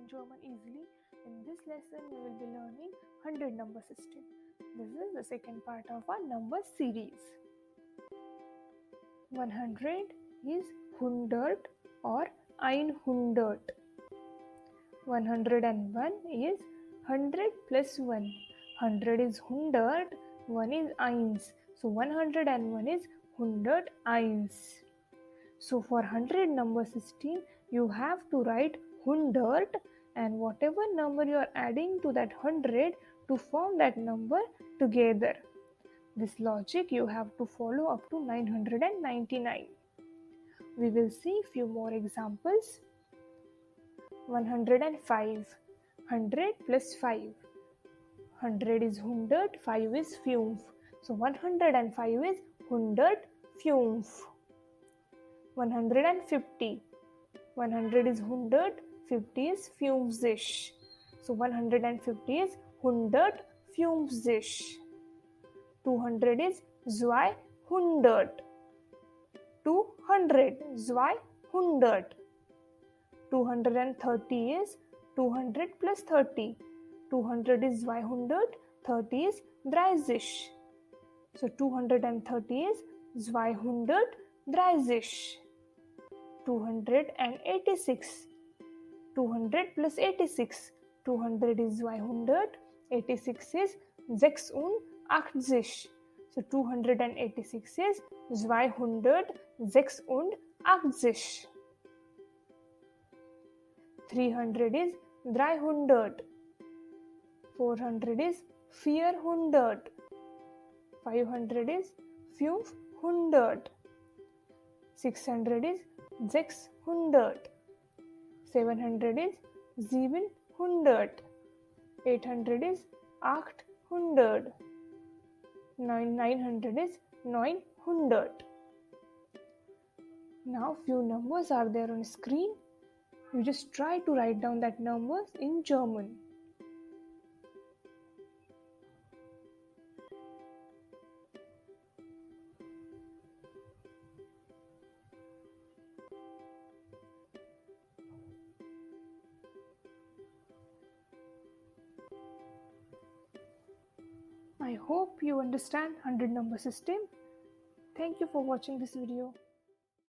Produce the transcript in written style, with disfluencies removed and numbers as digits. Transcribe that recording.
German easily. In this lesson, we will be learning 100 number system. This is the second part of our number series. 100 is hundert or einhundert. 101 is 100 plus 1. 100 is hundert, 1 is eins. So 101 is hundert eins. So for 100 number system, you have to write hundert and whatever number you are adding to that 100 to form that number together. This logic you have to follow up to 999. We will see few more examples. 105. 100 plus 5. 100 is hundert, 5 is fünf. So 105 is hundert fünf. 150. 100 is hundert, 50 is fünfzig. So 150 is hundert fünfzig. 200 is 200. 200, 200. 230 is 200 plus 30. 200 is 200, 30 is 30. So 230 is 230. 286. 200 plus 86. 200 is 200, 86 is 86. So 286 is 286. 300 is 300. 400 is 400. 500 is 500. 600 is 600. 700 is 700. 800 is 800. 900 is 900. Now few numbers are there on screen. You just try to write down that numbers in German. I hope you understand 100 number system. Thank you for watching this video.